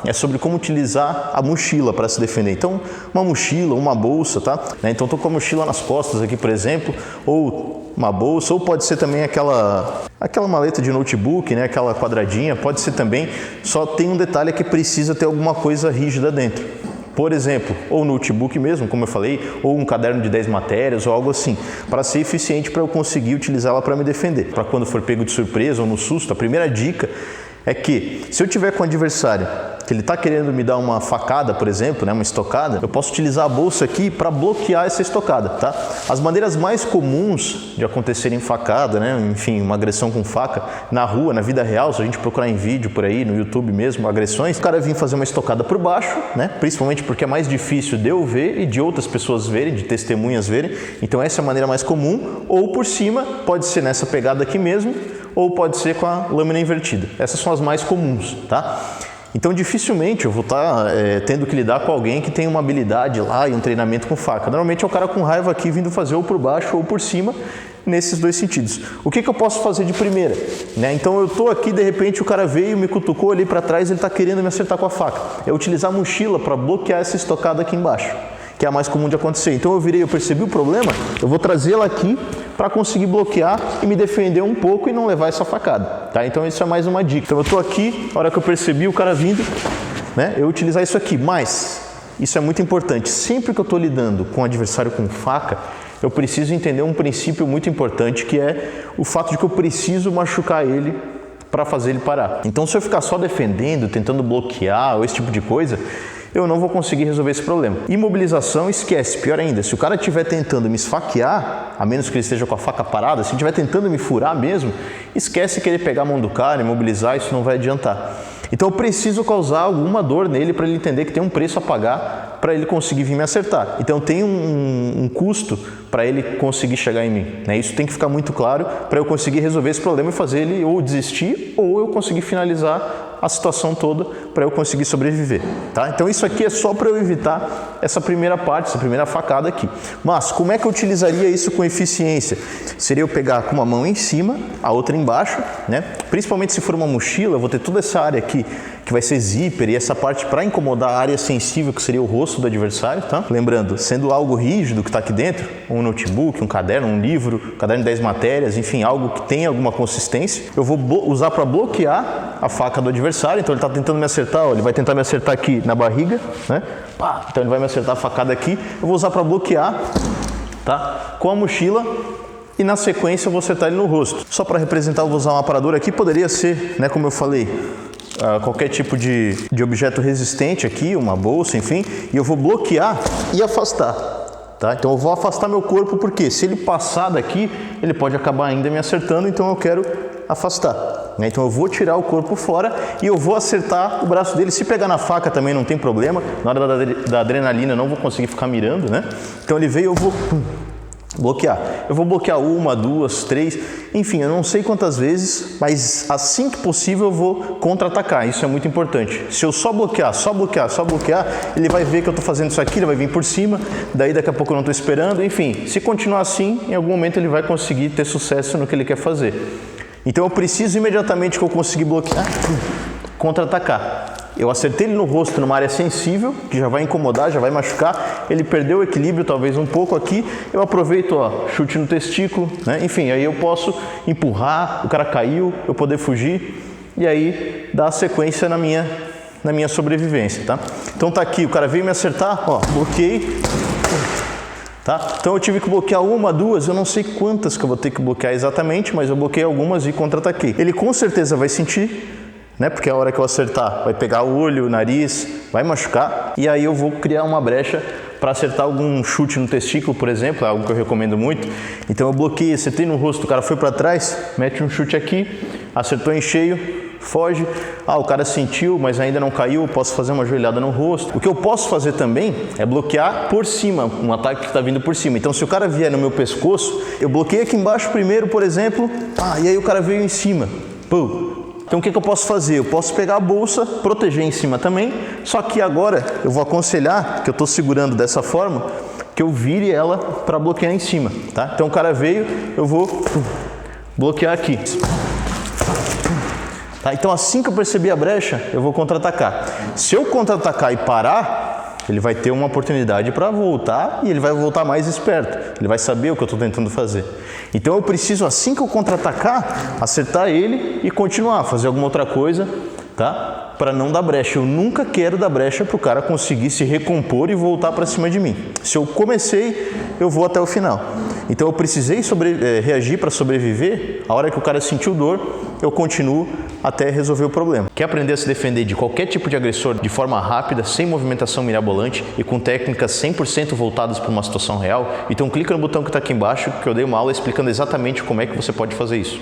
é sobre como utilizar a mochila para se defender. Então, uma mochila, uma bolsa, tá? Então, estou com a mochila nas costas aqui, por exemplo, ou uma bolsa, ou pode ser também aquela maleta de notebook, né? Aquela quadradinha, pode ser também, só tem um detalhe que precisa ter alguma coisa rígida dentro. Por exemplo, ou notebook mesmo, como eu falei, ou um caderno de 10 matérias ou algo assim, para ser eficiente para eu conseguir utilizá-la para me defender. Para quando for pego de surpresa ou no susto, a primeira dica é que, se eu tiver com o adversário que ele está querendo me dar uma facada, por exemplo, né, uma estocada, eu posso utilizar a bolsa aqui para bloquear essa estocada, tá? As maneiras mais comuns de acontecerem facada, né, enfim, uma agressão com faca na rua, na vida real, se a gente procurar em vídeo por aí, no YouTube mesmo, agressões, o cara vir fazer uma estocada por baixo, né, principalmente porque é mais difícil de eu ver e de outras pessoas verem, de testemunhas verem, então essa é a maneira mais comum, ou por cima, pode ser nessa pegada aqui mesmo, ou pode ser com a lâmina invertida. Essas são as mais comuns, tá? Então, dificilmente eu vou estar tendo que lidar com alguém que tem uma habilidade lá e um treinamento com faca. Normalmente é o cara com raiva aqui vindo fazer ou por baixo ou por cima, nesses dois sentidos. O que eu posso fazer de primeira? Né? Então, eu estou aqui, de repente o cara veio, me cutucou ali para trás, ele está querendo me acertar com a faca. É utilizar a mochila para bloquear essa estocada aqui embaixo, que é a mais comum de acontecer. Então, eu percebi o problema, eu vou trazê-la aqui para conseguir bloquear e me defender um pouco e não levar essa facada, tá? Então, isso é mais uma dica. Então, eu estou aqui, a hora que eu percebi o cara vindo, né, eu utilizar isso aqui. Mas, isso é muito importante, sempre que eu estou lidando com um adversário com faca, eu preciso entender um princípio muito importante, que é o fato de que eu preciso machucar ele para fazer ele parar. Então, se eu ficar só defendendo, tentando bloquear ou esse tipo de coisa, eu não vou conseguir resolver esse problema. Imobilização, esquece. Pior ainda, se o cara estiver tentando me esfaquear, a menos que ele esteja com a faca parada, se ele estiver tentando me furar mesmo, esquece que ele pegar a mão do cara, imobilizar, isso não vai adiantar. Então eu preciso causar alguma dor nele para ele entender que tem um preço a pagar para ele conseguir vir me acertar. Então tem um custo para ele conseguir chegar em mim, né? Isso tem que ficar muito claro para eu conseguir resolver esse problema e fazer ele ou desistir ou eu conseguir finalizar a situação toda para eu conseguir sobreviver, tá? Então isso aqui é só para eu evitar essa primeira parte, essa primeira facada aqui. Mas como é que eu utilizaria isso com eficiência? Seria eu pegar com uma mão em cima, a outra embaixo, né? Principalmente se for uma mochila, eu vou ter toda essa área aqui que vai ser zíper e essa parte para incomodar a área sensível que seria o rosto do adversário, tá? Lembrando, sendo algo rígido que está aqui dentro, um notebook, um caderno, um livro, um caderno de 10 matérias, enfim, algo que tenha alguma consistência, eu vou usar para bloquear a faca do adversário. Então ele está tentando me acertar, ó, ele vai tentar me acertar aqui na barriga, né? Pá, então ele vai me acertar a facada aqui, eu vou usar para bloquear, tá? Com a mochila. E na sequência eu vou acertar ele no rosto. Só para representar, eu vou usar um aparador aqui, poderia ser, né, como eu falei, qualquer tipo de objeto resistente aqui, uma bolsa, enfim, e eu vou bloquear e afastar, tá? Então eu vou afastar meu corpo, porque se ele passar daqui, ele pode acabar ainda me acertando, então eu quero afastar, né? Então eu vou tirar o corpo fora e eu vou acertar o braço dele. Se pegar na faca também não tem problema, na hora da adrenalina eu não vou conseguir ficar mirando, né? Então ele veio, eu vou bloquear. Eu vou bloquear uma, duas, três, enfim, eu não sei quantas vezes, mas assim que possível eu vou contra-atacar. Isso é muito importante. Se eu só bloquear, ele vai ver que eu estou fazendo isso aqui, ele vai vir por cima, daí daqui a pouco eu não estou esperando, enfim. Se continuar assim, em algum momento ele vai conseguir ter sucesso no que ele quer fazer. Então eu preciso imediatamente que eu conseguir bloquear, contra-atacar. Eu acertei ele no rosto numa área sensível, que já vai incomodar, já vai machucar, ele perdeu o equilíbrio talvez um pouco aqui, eu aproveito, ó, chute no testículo, né? Enfim, aí eu posso empurrar, o cara caiu, eu poder fugir, e aí dar a sequência na minha sobrevivência, tá? Então tá aqui, o cara veio me acertar, ó, bloqueei, tá? Então eu tive que bloquear uma, duas, eu não sei quantas que eu vou ter que bloquear exatamente, mas eu bloqueei algumas e contra-ataquei. Ele com certeza vai sentir, né? Porque a hora que eu acertar vai pegar o olho, o nariz, vai machucar, e aí eu vou criar uma brecha para acertar algum chute no testículo, por exemplo, é algo que eu recomendo muito. Então eu bloqueei, acertei no rosto, o cara foi para trás, mete um chute aqui, acertou em cheio, foge, o cara sentiu, mas ainda não caiu, posso fazer uma joelhada no rosto. O que eu posso fazer também é bloquear por cima, um ataque que está vindo por cima. Então se o cara vier no meu pescoço, eu bloqueei aqui embaixo primeiro, por exemplo, e aí o cara veio em cima, pum. Então o que eu posso fazer? Eu posso pegar a bolsa, proteger em cima também, só que agora eu vou aconselhar, que eu estou segurando dessa forma, que eu vire ela para bloquear em cima, tá? Então o cara veio, eu vou bloquear aqui. Tá? Então assim que eu perceber a brecha, eu vou contra-atacar. Se eu contra-atacar e parar, ele vai ter uma oportunidade para voltar e ele vai voltar mais esperto. Ele vai saber o que eu estou tentando fazer. Então eu preciso, assim que eu contra-atacar, acertar ele e continuar, fazer alguma outra coisa, tá? Para não dar brecha. Eu nunca quero dar brecha para o cara conseguir se recompor e voltar para cima de mim. Se eu comecei, eu vou até o final. Então eu precisei reagir para sobreviver. A hora que o cara sentiu dor, eu continuo até resolver o problema. Quer aprender a se defender de qualquer tipo de agressor de forma rápida, sem movimentação mirabolante e com técnicas 100% voltadas para uma situação real? Então clica no botão que está aqui embaixo que eu dei uma aula explicando exatamente como é que você pode fazer isso.